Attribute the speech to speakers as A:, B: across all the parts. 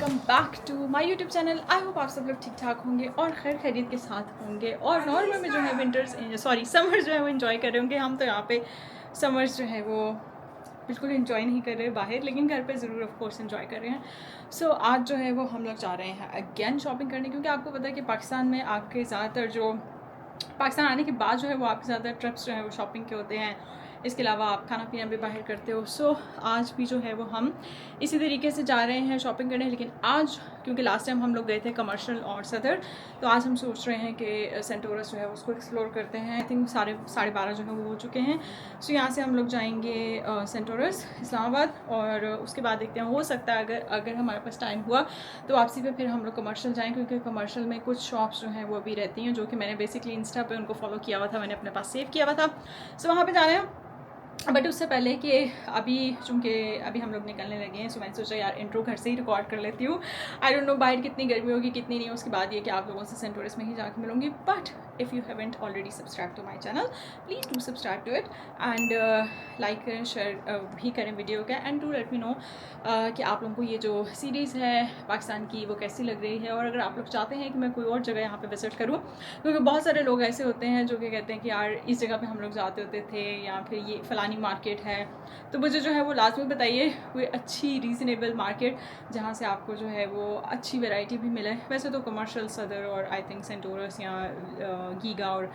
A: Welcome back to my YouTube channel. I hope आप सब लोग ठीक ठाक होंगे और खैर खैरियत के साथ होंगे और नॉर्मल में जो है समर जो है वो इन्जॉय कर रहे होंगे। हम तो यहाँ पे समर्स जो है वो बिल्कुल इन्जॉय नहीं कर रहे बाहर, लेकिन घर पे ज़रूर ऑफ कोर्स इन्जॉय कर रहे हैं। सो आज जो है वो हम लोग जा रहे हैं अगेन शॉपिंग करने, क्योंकि आपको पता है कि पाकिस्तान में आपके ज़्यादातर जो पाकिस्तान आने के बाद जो है वो आपके ज़्यादातर ट्रिप्स जो है वो शॉपिंग के होते हैं। इसके अलावा आप खाना पीना भी बाहर करते हो। सो आज भी जो है वो हम इसी तरीके से जा रहे हैं शॉपिंग करने, लेकिन आज क्योंकि लास्ट टाइम हम लोग गए थे कमर्शियल और सदर, तो आज हम सोच रहे हैं कि सेंटोरस जो है उसको एक्सप्लोर करते हैं। आई थिंक साढ़े 12:30 जो है वो हो चुके हैं। सो यहाँ से हम लोग जाएंगे सेंटोरस इस्लामाबाद, और उसके बाद देखते हैं, हो सकता है अगर हमारे पास टाइम हुआ तो वापसी पे फिर हम लोग कमर्शियल जाएंगे, क्योंकि कमर्शियल में कुछ शॉप्स जो हैं वो अभी रहती हैं जो कि मैंने बेसिकली इंस्टा पे उनको फॉलो किया हुआ था, मैंने अपने पास सेव किया हुआ था। सो वहाँ पे जाना है। बट उससे पहले कि अभी चूँकि अभी हम लोग निकलने लगे हैं, सो मैंने सोचा यार इंट्रो घर से ही रिकॉर्ड कर लेती हूँ। आई डोंट नो बाहर कितनी गर्मी होगी कितनी नहीं, उसके बाद ये कि आप लोगों से सेंटोरस में ही जाके मिलूंगी। But if you haven't already subscribe to my channel, please do subscribe to it and like करें, शेयर भी करें वीडियो का, and do let me know कि आप लोगों को ये जो सीरीज़ है पाकिस्तान की वो कैसी लग रही है, और अगर आप लोग चाहते हैं कि मैं कोई और जगह यहाँ पे विज़िट करूँ, क्योंकि बहुत सारे लोग ऐसे होते हैं जो कि कहते हैं कि यार इस जगह पे हम लोग जाते होते थे, या फिर ये फ़लानी मार्केट है। तो मुझे जो है वो लाजमी बताइए कोई अच्छी रीज़नेबल मार्केट जहाँ से आपको जो है वो अच्छी वैरायटी भी मिले। वैसे तो कमर्शियल, सदर और आई थिंक सेंटोरस या गीगा, और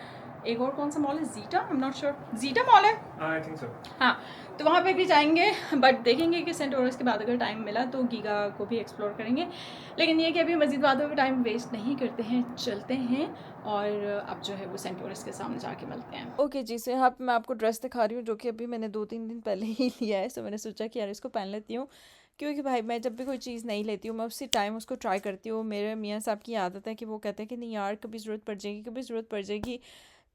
A: एक और कौन सा मॉल है, zeta, I am not sure, zeta mall है, आई थिंक सो। हाँ, तो वहाँ पे भी जाएंगे, बट देखेंगे कि सेंटोरस के बाद अगर टाइम मिला तो गीगा को भी एक्सप्लोर करेंगे। लेकिन ये कि अभी मज़ीद बातों में टाइम वेस्ट नहीं करते हैं, चलते हैं और अब जो है वो सेंटोरस के सामने जाके मिलते हैं। ओके जी, से यहाँ पे मैं आपको ड्रेस दिखा रही हूँ जो कि अभी मैंने 2-3 दिन पहले ही लिया है। सो मैंने सोचा कि यार इसको पहन लेती हूँ, क्योंकि भाई मैं जब भी कोई चीज़ नहीं लेती हूँ मैं उसी टाइम उसको ट्राई करती हूँ। मेरे मियाँ साहब की आदत है कि वो कहते हैं कि नहीं यार कभी ज़रूरत पड़ जाएगी, कभी ज़रूरत पड़ जाएगी,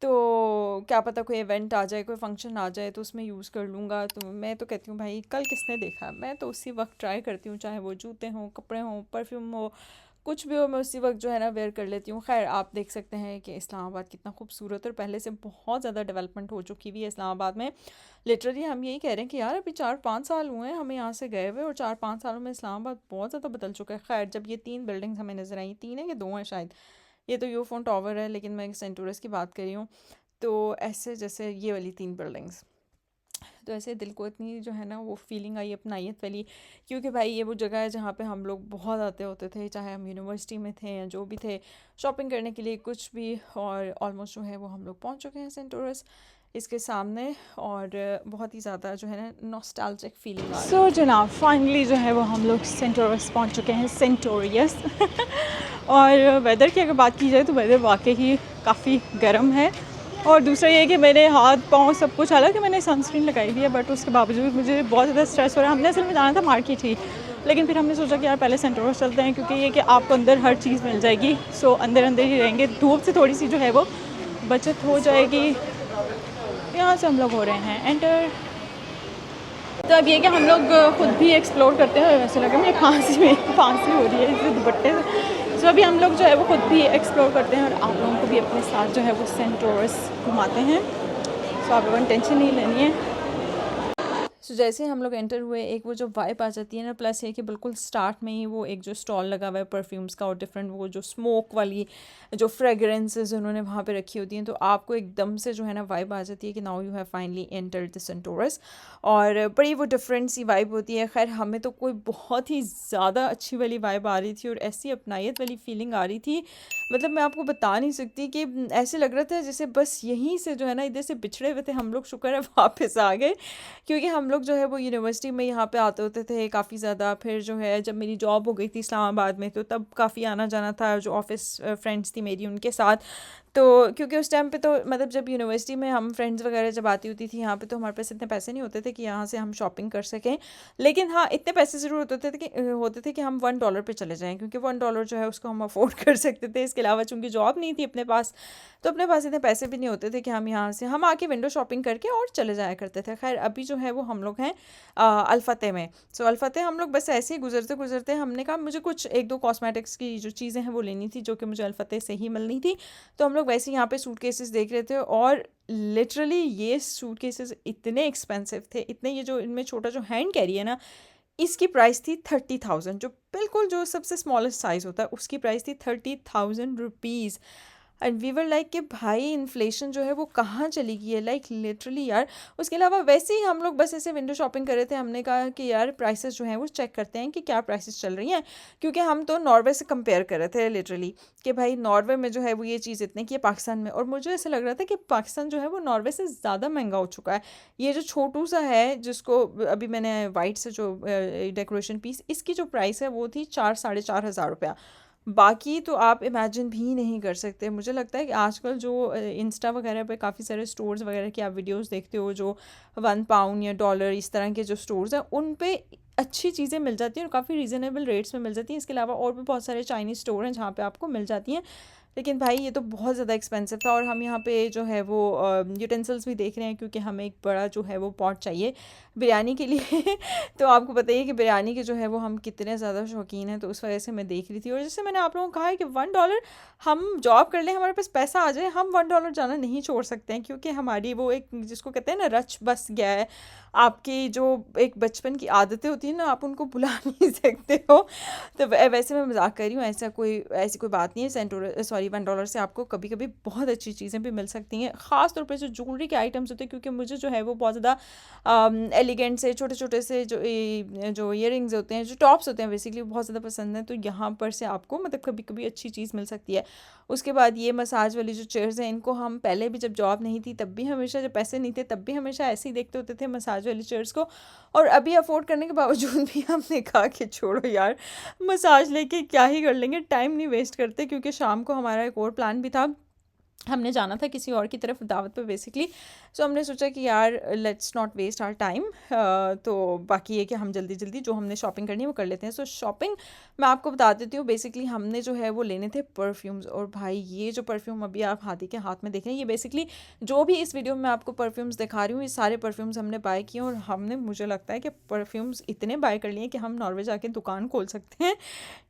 A: तो क्या पता कोई इवेंट आ जाए, कोई फंक्शन आ जाए तो उसमें यूज़ कर लूँगा। तो मैं तो कहती हूँ भाई कल किसने देखा, मैं तो उसी वक्त ट्राई करती हूँ, चाहे वो जूते हों, कपड़े हों, परफ्यूम हो, कुछ भी हो, मैं उसी वक्त जो है ना वेयर कर लेती हूँ। खैर आप देख सकते हैं कि इस्लामाबाद कितना खूबसूरत और पहले से बहुत ज़्यादा डेवलपमेंट हो चुकी हुई है इस्लामाबाद में। लिटरली हम यही कह रहे हैं कि यार अभी 4-5 साल हुए हैं हमें यहाँ से गए हुए, और 4-5 सालों में इस्लामाबाद बहुत ज़्यादा बदल चुका है। खैर जब ये 3 बिल्डिंग्स हमें नज़र आई, 3 है कि 2 हैं शायद, ये तो यूफोन टावर है, लेकिन मैं सेंटोरस की बात कर रही हूँ। तो ऐसे जैसे ये वाली 3 बिल्डिंग्स, तो ऐसे दिल को इतनी जो है ना वो फीलिंग आई अपनाइत वाली, क्योंकि भाई ये वो जगह है जहाँ पे हम लोग बहुत आते होते थे, चाहे हम यूनिवर्सिटी में थे या जो भी थे, शॉपिंग करने के लिए कुछ भी। और ऑलमोस्ट जो है वो हम लोग पहुँच चुके हैं सेंटोरस इसके सामने, और बहुत ही ज़्यादा जो है ना नॉस्टैल्जिक फीलिंग आ रही है। सो जनाब फाइनली जो है वो हम लोग सेंटोरस पहुँच चुके हैं, सेंटोरियस और वेदर की अगर बात की जाए तो वेदर वाकई ही काफ़ी गर्म है, और दूसरा ये कि मेरे हाथ पाँव सब कुछ, हालांकि मैंने सनस्क्रीन लगाई हुई है, बट उसके बावजूद मुझे बहुत ज़्यादा स्ट्रेस हो रहा है। हमने असल में जाना था मार्केट ही, लेकिन फिर हमने सोचा कि यार पहले सेंटोरस चलते हैं, क्योंकि ये कि आपको अंदर हर चीज़ मिल जाएगी। सो अंदर अंदर ही रहेंगे, धूप से थोड़ी सी जो है वो बचत हो जाएगी। यहाँ से हम लोग हो रहे हैं एंटर। तो अब ये कि हम लोग खुद भी एक्सप्लोर करते हैं। वैसे लगा मुझे फांसी हो रही है इस दुपट्टे से। तो अभी हम लोग जो है वो खुद भी एक्सप्लोर करते हैं, और आप लोगों को भी अपने साथ जो है वो सेंटोरस घुमाते हैं। सो आप लोगों ने टेंशन नहीं लेनी है। सो जैसे हम लोग एंटर हुए, एक वो जो वाइब आ जाती है ना, प्लस है कि बिल्कुल स्टार्ट में ही वो एक जो स्टॉल लगा हुआ है परफ्यूम्स का, और डिफरेंट वो जो स्मोक वाली जो फ्रेगरेंसेस उन्होंने वहाँ पे रखी होती हैं, तो आपको एकदम से जो है ना वाइब आ जाती है कि now you have finally entered the Centaurus, और बड़ी वो डिफरेंट सी वाइब होती है। खैर हमें तो कोई बहुत ही ज़्यादा अच्छी वाली वाइब आ रही थी, और ऐसी अपनायत वाली फीलिंग आ रही थी, मतलब मैं आपको बता नहीं सकती कि ऐसे लग रहा था जैसे बस यहीं से जो है ना इधर से बिछड़े हुए थे हम लोग, शुक्र है वापस आ गए, क्योंकि हम लोग जो है वो यूनिवर्सिटी में यहाँ पे आते होते थे काफ़ी ज़्यादा। फिर जो है जब मेरी जॉब हो गई थी इस्लामाबाद में, तो तब काफ़ी आना जाना था, जो ऑफिस फ्रेंड्स थी मेरी उनके साथ। तो क्योंकि उस टाइम पे तो मतलब जब यूनिवर्सिटी में हम फ्रेंड्स वगैरह जब आती होती थी यहाँ पे, तो हमारे पास इतने पैसे नहीं होते थे कि यहाँ से हम शॉपिंग कर सकें, लेकिन हाँ इतने पैसे ज़रूर होते थे कि हम $1 पे चले जाएं, क्योंकि $1 जो है उसको हम अफोर्ड कर सकते थे। इसके अलावा चूँकि जॉब नहीं थी अपने पास, तो अपने पास इतने पैसे भी नहीं होते थे कि हम यहाँ से हम आके विंडो शॉपिंग करके और चले जाया करते थे। खैर अभी जो है वो हम लोग हैं अल्फ़तेह में। सो अल्फ़तेह हम लोग बस ऐसे ही गुजरते गुजरते हमने कहा मुझे कुछ 1-2 कॉस्मेटिक्स की जो चीज़ें हैं वो लेनी थी, जो कि मुझे अल्फ़तेह से ही मिलनी थी। तो हम लोग वैसे ही यहाँ पे सूटकेसेस देख रहे थे, और लिटरली ये सूटकेसेस इतने एक्सपेंसिव थे, इतने, ये जो इनमें छोटा जो हैंड कैरी है ना, इसकी प्राइस थी 30,000, जो बिल्कुल जो सबसे स्मॉलेस्ट साइज़ होता है उसकी प्राइस थी 30,000 rupees. And we were like कि भाई इन्फ्लेशन जो है वो कहाँ चली गई है, लाइक लिटरली यार। उसके अलावा वैसे ही हम लोग बस ऐसे विंडो शॉपिंग कर रहे थे, हमने कहा कि यार प्राइसेस जो हैं वो चेक करते हैं कि क्या प्राइसेस चल रही हैं, क्योंकि हम तो नॉर्वे से कंपेयर कर रहे थे लिटरली कि भाई नॉर्वे में जो है वो ये चीज़ इतने की है पाकिस्तान में, और मुझे ऐसा लग रहा था कि पाकिस्तान जो है वो नॉर्वे से ज़्यादा महंगा हो चुका है। ये जो छोटू सा है जिसको अभी मैंने वाइट से जो डेकोरेशन पीस, इसकी जो प्राइस है वो थी 4-4,500 रुपया। बाकी तो आप इमेजिन भी नहीं कर सकते। मुझे लगता है कि आजकल जो इंस्टा वगैरह पे काफ़ी सारे स्टोर्स वगैरह की आप वीडियोस देखते हो, जो 1 पाउंड या डॉलर इस तरह के जो स्टोर्स हैं उन पे अच्छी चीज़ें मिल जाती हैं और काफ़ी रीज़नेबल रेट्स में मिल जाती हैं। इसके अलावा और भी बहुत सारे चाइनीज़ स्टोर हैं जहाँ पे आपको मिल जाती हैं, लेकिन भाई ये तो बहुत ज़्यादा एक्सपेंसिव था। और हम यहाँ पे जो है वो यूटेंसिल्स भी देख रहे हैं, क्योंकि हमें एक बड़ा जो है वो पॉट चाहिए बिरयानी के लिए तो आपको पता ही है कि बिरयानी के जो है वो हम कितने ज़्यादा शौकीन हैं, तो उस वजह से मैं देख रही थी। और जैसे मैंने आप लोगों को कहा है कि $1 हम जॉब कर लें, हमारे पास पैसा आ जाए, हम $1 जाना नहीं छोड़ सकते हैं, क्योंकि हमारी वो एक जिसको कहते हैं ना रच बस गया है। आपकी जो एक बचपन की आदतें होती हैं ना, आप उनको भुला नहीं सकते हो। तो वैसे मैं मजाक कर रही हूँ, ऐसी कोई बात नहीं है। $1 से आपको कभी कभी बहुत अच्छी चीज़ें भी मिल सकती हैं, ख़ास तौर पे जो ज्वेलरी के आइटम्स होते हैं, क्योंकि मुझे जो है वो बहुत ज़्यादा एलिगेंट से छोटे छोटे से जो ईयरिंग्स होते हैं, जो टॉप्स होते हैं बेसिकली, बहुत ज़्यादा पसंद है। तो यहाँ पर से आपको मतलब कभी कभी अच्छी चीज़ मिल सकती है। उसके बाद ये मसाज वाली जो चेयर्स हैं, इनको हम पहले भी जब जॉब नहीं थी तब भी हमेशा, जब पैसे नहीं थे तब भी हमेशा ऐसे ही देखते होते थे मसाज वाली चेयर्स को, और अभी अफोर्ड करने के बावजूद भी हमने कहा कि छोड़ो यार, मसाज लेके क्या ही कर लेंगे, टाइम नहीं वेस्ट करते, क्योंकि शाम को हमारा एक और प्लान भी था, हमने जाना था किसी और की तरफ दावत पे बेसिकली। सो हमने सोचा कि यार let's not waste our time. तो बाकी ये कि हम जल्दी जल्दी जो हमने शॉपिंग करनी है वो कर लेते हैं। सो शॉपिंग मैं आपको बता देती हूँ। बेसिकली हमने जो है वो लेने थे परफ्यूम्स, और भाई ये जो परफ्यूम अभी आप हादी के हाथ में देख रहे हैं, ये बेसिकली जो भी इस वीडियो में आपको परफ्यूम्स दिखा रही हूँ, ये सारे परफ्यूम्स हमने बाय किए, और हमने मुझे लगता है कि परफ्यूम्स इतने बाय कर लिए कि हम नॉर्वे जाके दुकान खोल सकते हैं।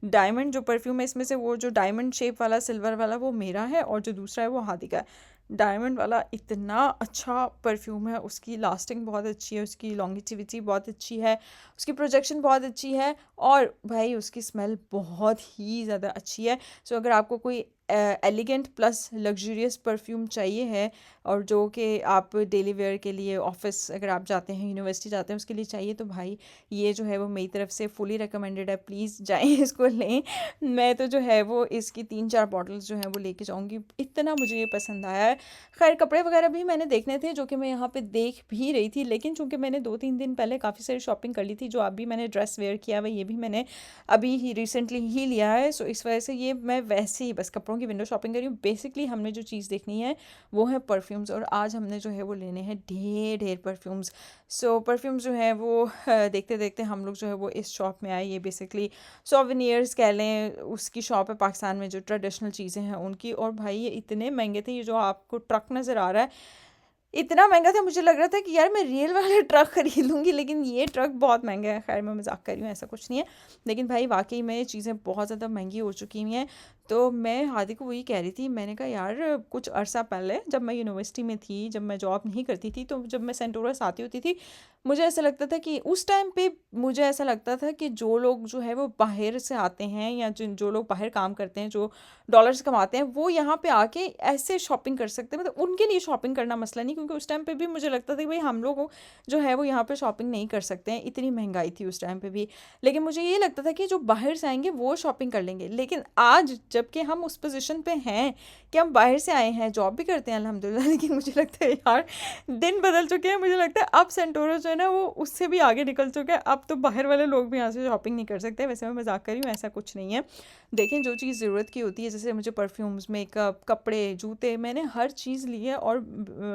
A: डायमंड जो परफ्यूम है इसमें से, वो जो डायमंड शेप वाला सिल्वर वाला वो मेरा है, और जो दूसरा है वो हादी का है। डायमंड वाला इतना अच्छा परफ्यूम है, उसकी लास्टिंग बहुत अच्छी है, उसकी लॉन्गिटिविटी बहुत अच्छी है, उसकी प्रोजेक्शन बहुत अच्छी है, और भाई उसकी स्मेल बहुत ही ज़्यादा अच्छी है। सो अगर आपको कोई एलिगेंट प्लस लग्जरियस परफ्यूम चाहिए है, और जो कि आप डेली वेयर के लिए, ऑफिस अगर आप जाते हैं, यूनिवर्सिटी जाते हैं, उसके लिए चाहिए, तो भाई ये जो है वो मेरी तरफ से फुली रिकमेंडेड है। प्लीज़ जाएं इसको लें। मैं तो जो है वो इसकी 3-4 बॉटल्स जो हैं वो लेके जाऊंगी, इतना मुझे ये पसंद आया है। खैर कपड़े वगैरह भी मैंने देखने थे, जो कि मैं यहाँ पे देख भी रही थी, लेकिन चूंकि मैंने 2-3 दिन पहले काफ़ी सारी शॉपिंग कर ली थी, जो अभी मैंने ड्रेस वेयर किया हुआ ये भी मैंने अभी ही रिसेंटली ही लिया है। सो इस वजह से ये मैं वैसे ही बस कपड़ों की विंडो शॉपिंग कर रही हूँ। बेसिकली हमने जो चीज़ देखनी है वो है परफ्यूम्स, और आज हमने जो है वो लेने हैं ढेर ढेर परफ्यूम्स। सो परफ्यूम्स जो है वो देखते देखते हम लोग जो है वो इस शॉप में आए। ये बेसिकली सोवेनियर्स कह लें, उसकी शॉप है पाकिस्तान में, जो ट्रेडिशनल चीज़ें हैं उनकी। और भाई ये इतने महंगे थे, ये जो आपको ट्रक नज़र आ रहा है इतना महंगा था, मुझे लग रहा था कि यार मैं रियल वाला ट्रक खरीद लूँगी, लेकिन ये ट्रक बहुत महंगा है। खैर मैं मजाक कर रही हूँ, ऐसा कुछ नहीं है, लेकिन भाई वाकई में चीज़ें बहुत ज़्यादा महंगी हो चुकी हुई हैं। तो मैं हादी को वही कह रही थी, मैंने कहा यार कुछ अरसा पहले जब मैं यूनिवर्सिटी में थी, जब मैं जॉब नहीं करती थी, तो जब मैं सेंटोरस आती होती थी, मुझे ऐसा लगता था कि उस टाइम पे मुझे ऐसा लगता था कि जो लोग जो है वो बाहर से आते हैं, या जो लोग बाहर काम करते हैं, जो डॉलर्स कमाते हैं, वो यहाँ पे आके ऐसे शॉपिंग कर सकते हैं। मतलब उनके लिए शॉपिंग करना मसला नहीं, क्योंकि उस टाइम पे भी मुझे लगता था कि भाई हम लोग जो है वो यहाँ पे शॉपिंग नहीं कर सकते हैं, इतनी महंगाई थी उस टाइम पे भी। लेकिन मुझे ये लगता था कि जो बाहर से आएंगे वो शॉपिंग कर लेंगे। लेकिन आज जबकि हम उस पोजीशन पे हैं कि हम बाहर से आए हैं, जॉब भी करते हैं अल्हम्दुलिल्लाह, लेकिन मुझे लगता है यार दिन बदल चुके हैं। मुझे लगता है अब सेंटोरस जो है ना वो उससे भी आगे निकल चुका है। अब तो बाहर वाले लोग भी यहाँ से शॉपिंग नहीं कर सकते। वैसे मैं मजाक कर रही हूँ, ऐसा कुछ नहीं है। देखें जो चीज़ ज़रूरत की होती है, जैसे मुझे परफ्यूम्स, मेकअप, कपड़े, जूते, मैंने हर चीज़ ली है, और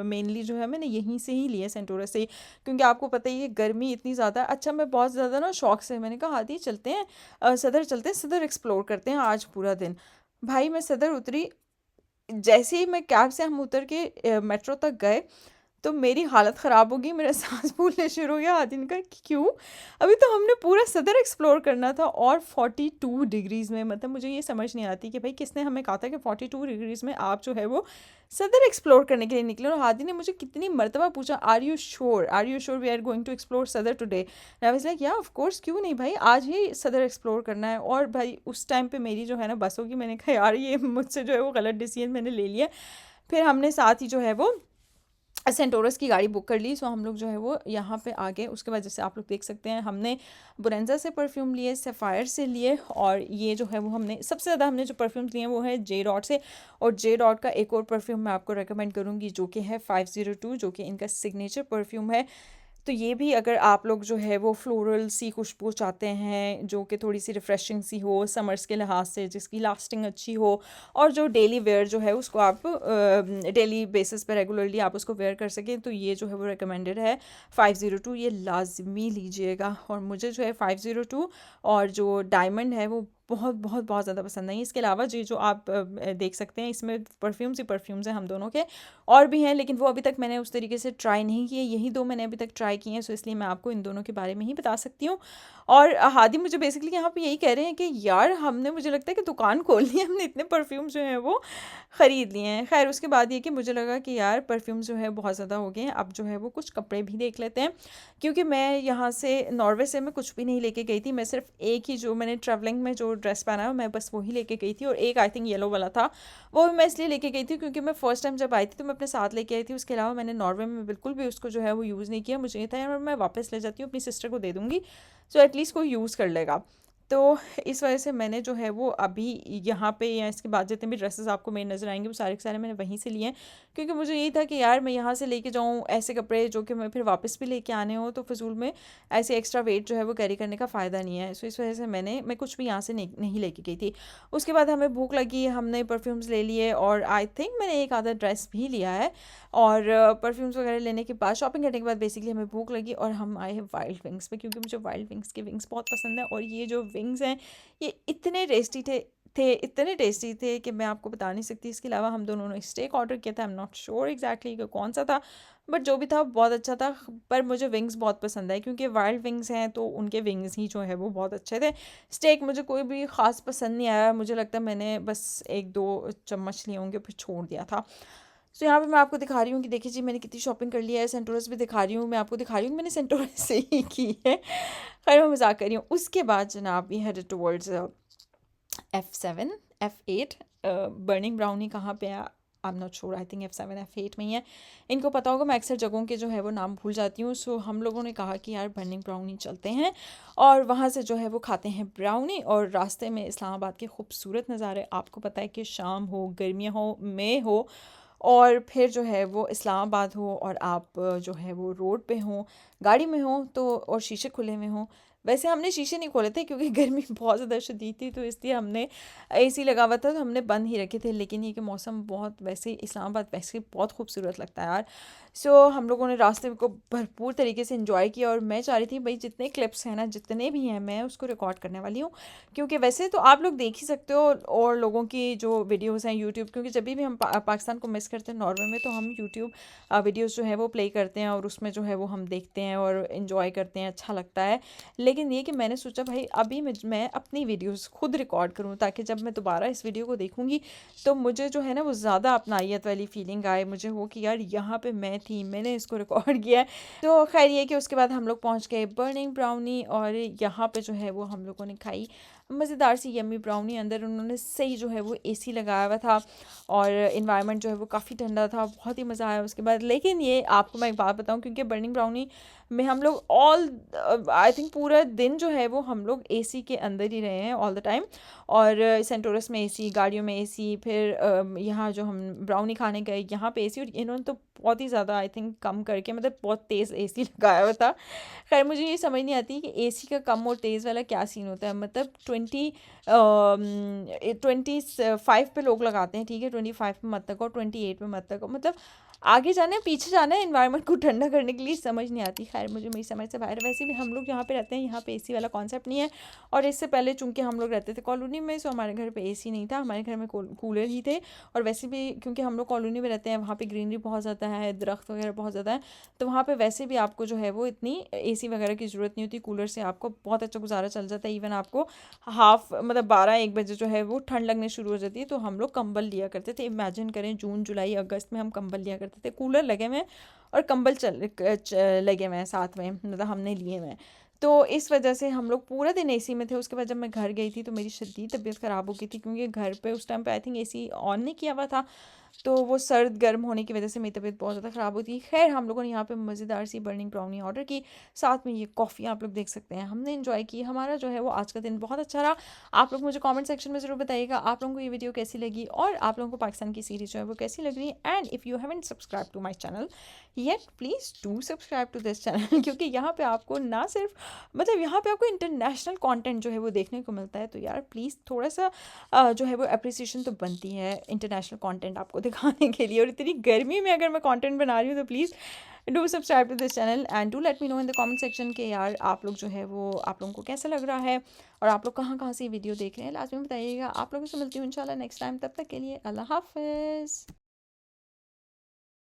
A: मेनली जो है मैंने यहीं से ही ली है, सेंटोरस से ही, क्योंकि आपको पता ही है गर्मी इतनी ज़्यादा। अच्छा मैं बहुत ज़्यादा ना शौक से मैंने कहा आदि चलते हैं सदर, चलते हैं सदर, एक्सप्लोर करते हैं आज पूरा दिन। भाई मैं सदर उतरी, जैसे ही मैं कैब से हम उतर के मेट्रो तक गए, तो मेरी हालत ख़राब हो गई, मेरा सांस फूलने शुरू हो गया। हाथी ने कहा कि क्यों, अभी तो हमने पूरा सदर एक्सप्लोर करना था और 42 डिग्रीज़ में, मतलब मुझे ये समझ नहीं आती कि भाई किसने हमें कहा था कि 42 डिग्रीज़ में आप जो है वो सदर एक्सप्लोर करने के लिए निकले। और हाथी ने मुझे कितनी मरतबा पूछा, are you sure we are going to explore Saddar today. I was like yeah of course, क्यों नहीं भाई, आज ही सदर एक्सप्लोर करना है। और भाई उस टाइम पे मेरी जो है ना बस होगी, मैंने कहा यार ये मुझसे जो है वो गलत डिसीजन मैंने ले लिया। फिर हमने साथ ही जो है वो सेंटोरस की गाड़ी बुक कर ली। सो हम लोग जो है वो यहाँ पे आ गए। उसके बाद जैसे आप लोग देख सकते हैं हमने बुरेंजा से परफ्यूम लिए, सेफायर से लिए, और ये जो है वो हमने सबसे ज़्यादा हमने जो परफ्यूम्स लिए वो है जे डॉट से। और जे डॉट का एक और परफ्यूम मैं आपको रेकमेंड करूँगी जो कि है 502, जो कि इनका सिग्नेचर परफ्यूम है। तो ये भी अगर आप लोग जो है वो फ्लोरल सी खुशबू चाहते हैं जो कि थोड़ी सी रिफ़्रेशिंग सी हो समर्स के लिहाज से, जिसकी लास्टिंग अच्छी हो, और जो डेली वेयर जो है उसको आप डेली बेसिस पे रेगुलरली आप उसको वेयर कर सकें, तो ये जो है वो रिकमेंडेड है 502। ये लाजमी लीजिएगा। और मुझे जो है 502 और जो डायमंड है वो बहुत बहुत बहुत ज़्यादा पसंद आई। इसके अलावा जो आप देख सकते हैं इसमें परफ्यूम्स ही परफ्यूम्स हैं हम दोनों के, और भी हैं लेकिन वो अभी तक मैंने उस तरीके से ट्राई नहीं किए। यही दो मैंने अभी तक ट्राई किए हैं, सो इसलिए मैं आपको इन दोनों के बारे में ही बता सकती हूँ। और हादी मुझे बेसिकली यहाँ पे यही कह रहे हैं कि यार हमने, मुझे लगता है कि दुकान खोलनी है, हमने इतने परफ्यूम जो हैं वो ख़रीद लिए हैं। खैर उसके बाद ये कि मुझे लगा कि यार परफ्यूम जो है बहुत ज़्यादा हो गए हैं, अब जो है वो कुछ कपड़े भी देख लेते हैं। क्योंकि मैं यहाँ से नॉर्वे से मैं कुछ भी नहीं लेके गई थी, मैं सिर्फ एक ही जो मैंने ट्रैवलिंग में जो ड्रेस पहना है मैं बस वही लेके गई थी, और एक आई थिंक येलो वाला था, वो भी मैं इसलिए लेके गई थी क्योंकि मैं फ़र्स्ट टाइम जब आई थी तो मैं अपने साथ लेके आई थी। उसके अलावा मैंने नॉर्वे में बिल्कुल भी उसको जो है वो यूज़ नहीं किया। मुझे ये था यार मैं वापस ले जाती हूँ अपनी सिस्टर को दे दूँगी, सो एटलीस्ट कोई यूज़ कर लेगा। तो इस वजह से मैंने जो है वो अभी यहाँ पे, या इसके बाद जितने भी ड्रेसेस आपको मेरे नज़र आएंगे वो सारे के सारे मैंने वहीं से लिए हैं। क्योंकि मुझे यही था कि यार मैं यहाँ से लेके जाऊँ ऐसे कपड़े जो कि मैं फिर वापस भी लेके आने हो, तो फिजूल में ऐसे एक्स्ट्रा वेट जो है वो कैरी करने का फ़ायदा नहीं है। सो इस वजह से मैं कुछ भी यहाँ से नहीं लेके गई थी। उसके बाद हमें भूख लगी, हमने परफ्यूम्स ले लिए, और आई थिंक मैंने एक आधा ड्रेस भी लिया है। और परफ्यूम्स वगैरह लेने के बाद, शॉपिंग करने के बाद बेसिकली हमें भूख लगी और हम आए हैं वाइल्ड विंग्स पे, क्योंकि मुझे वाइल्ड विंग्स के विंग्स बहुत पसंद है। और ये जो विंग्स हैं ये इतने इतने टेस्टी थे कि मैं आपको बता नहीं सकती। इसके अलावा हम दोनों ने स्टेक ऑर्डर किया था, आई एम नॉट श्योर एग्जैक्टली कौन सा था, बट जो भी था बहुत अच्छा था। पर मुझे विंग्स बहुत पसंद है क्योंकि वाइल्ड विंग्स हैं तो उनके विंग्स ही जो है वो बहुत अच्छे थे। स्टेक मुझे कोई भी ख़ास पसंद नहीं आया, मुझे लगता है मैंने बस 1-2 चम्मच लिए होंगे फिर छोड़ दिया था। सो यहाँ पे मैं आपको दिखा रही हूँ कि देखिए जी मैंने कितनी शॉपिंग कर लिया है। सेंटोरस भी दिखा रही हूँ, मैं आपको दिखा रही हूँ मैंने सेंटोरस से ही की है। खैर मैं मजाक कर रही हूँ। उसके बाद जनाब we headed towards F7 F8। Burning Brownie कहाँ पे है I am not sure, I think F7 F8 में ही है। इनको पता होगा, मैं अक्सर जगहों के जो है वो नाम भूल जाती हूँ। सो हम लोगों ने कहा कि यार बर्निंग ब्राउनी चलते हैं और वहाँ से जो है वो खाते हैं ब्राउनी। और रास्ते में इस्लामाबाद के खूबसूरत नज़ारे, आपको पता है कि शाम हो, गर्मियाँ हो, मई हो, और फिर जो है वो इस्लामाबाद हो और आप जो है वो रोड पे हों, गाड़ी में हों, तो और शीशे खुले हुए हों। वैसे हमने शीशे नहीं खोले थे क्योंकि गर्मी बहुत ज़्यादा शदीद थी, तो इसलिए हमने एसी लगा हुआ था तो हमने बंद ही रखे थे। लेकिन ये कि मौसम बहुत, वैसे इस्लामाबाद वैसे बहुत खूबसूरत लगता है यार। सो हम लोगों ने रास्ते को भरपूर तरीके से एंजॉय किया, और मैं चाह रही थी भाई जितने क्लिप्स हैं ना, जितने भी हैं, मैं उसको रिकॉर्ड करने वाली हूँ। क्योंकि वैसे तो आप लोग देख ही सकते हो और लोगों की जो वीडियोज़ हैं यूट्यूब, क्योंकि जब भी हम पाकिस्तान को मिस करते हैं नॉर्वे में, तो हम यूट्यूब वीडियोज़ जो है वो प्ले करते हैं और उसमें जो है वो हम देखते हैं और इन्जॉय करते हैं, अच्छा लगता है। लेकिन ये कि मैंने सोचा भाई अभी मैं अपनी वीडियोस खुद रिकॉर्ड करूँ, ताकि जब मैं दोबारा इस वीडियो को देखूँगी तो मुझे जो है ना वो ज़्यादा अपनाइयत वाली फीलिंग आए, मुझे हो कि यार यहाँ पे मैं थी, मैंने इसको रिकॉर्ड किया है। तो खैर ये कि उसके बाद हम लोग पहुँच गए बर्निंग ब्राउनी, और यहाँ पे जो है वो हम लोगों ने खाई मज़ेदार सी यम्मी ब्राउनी। अंदर उन्होंने सही जो है वो एसी लगाया हुआ था और इन्वायरमेंट जो है वो काफ़ी ठंडा था, बहुत ही मज़ा आया उसके बाद। लेकिन ये आपको मैं एक बात बताऊँ, क्योंकि बर्निंग ब्राउनी में हम लोग आई थिंक पूरा दिन जो है वो हम लोग एसी के अंदर ही रहे हैं ऑल द टाइम। और सेंटोरस में एसी, गाड़ियों में एसी, फिर यहाँ जो हम ब्राउनी खाने गए यहाँ पे एसी। और इन्होंने तो बहुत ही ज़्यादा आई थिंक कम करके, मतलब बहुत तेज़ एसी लगाया हुआ था। खैर मुझे ये समझ नहीं आती कि एसी का कम और तेज़ वाला क्या सीन होता है। मतलब 25 पे लोग लगाते हैं, ठीक है, 25 पे मत तको, 28 पे मत तको। मतलब आगे जाना है पीछे जाना है एनवायरनमेंट को ठंडा करने के लिए, समझ नहीं आती। खैर मुझे मेरी समझ से बाहर। वैसे भी हम लोग जहाँ पे रहते हैं यहाँ पे एसी वाला कॉन्सेप्ट नहीं है, और इससे पहले चूंकि हम लोग रहते थे कॉलोनी में, सो हमारे घर पे एसी नहीं था, हमारे घर में कूलर ही थे। और वैसे भी क्योंकि हम लोग कॉलोनी में रहते हैं वहाँ पे ग्रीनरी बहुत ज़्यादा है, दरख्त वगैरह बहुत ज़्यादा है, तो वहाँ पे वैसे भी आपको जो है वो इतनी एसी वगैरह की ज़रूरत नहीं होती। कूलर से आपको बहुत अच्छा गुजारा चल जाता है। इवन आपको हाफ मतलब 12-1 बजे जो है वो ठंड लगने शुरू हो जाती है, तो हम लोग कंबल लिया करते थे। इमेजिन करें जून जुलाई अगस्त में हम कंबल लिया करते थे, कूलर लगे हुए हैं और कंबल लगे हुए हैं साथ में, मतलब हमने लिए हुए हैं। तो इस वजह से हम लोग पूरा दिन एसी में थे। उसके बाद जब मैं घर गई थी तो मेरी शदीद तबीयत ख़राब हो गई थी, क्योंकि घर पे उस टाइम पे आई थिंक एसी ऑन नहीं किया हुआ था, तो वो सर्द गर्म होने की वजह से मेरी तबीयत बहुत ज़्यादा ख़राब होती है। खैर हम लोगों ने यहाँ पे मज़ेदार सी बर्निंग ब्राउनी ऑर्डर की, साथ में ये कॉफ़ी आप लोग देख सकते हैं। हमने इन्जॉय की, हमारा जो है वो आज का दिन बहुत अच्छा रहा। आप लोग मुझे कमेंट सेक्शन में ज़रूर बताइएगा आप लोगों को ये वीडियो कैसी लगी, और आप लोगों को पाकिस्तान की सीरीज़ जो है वो कैसी लग रही है। And if you haven't subscribe to my channel yet, please do subscribe to this channel क्योंकि यहाँ पे आपको ना सिर्फ मतलब यहाँ पे आपको इंटरनेशनल कंटेंट जो है वो देखने को मिलता है। तो यार प्लीज़ थोड़ा सा जो है वो अप्रिसिएशन तो बनती है इंटरनेशनल कंटेंट आपको दिखाने के लिए। और इतनी गर्मी में अगर मैं कंटेंट बना रही हूँ तो please do subscribe to this channel and do let me know in the comment section के यार आप लोग जो है वो आप लोगों को कैसा लग रहा है, और आप लोग कहाँ कहाँ से वीडियो देख रहे हैं लाजमी बताइएगा। आप लोगों से मिलती हूँ इंशाल्लाह नेक्स्ट टाइम, तब तक के लिए अल्लाह हाफिज़।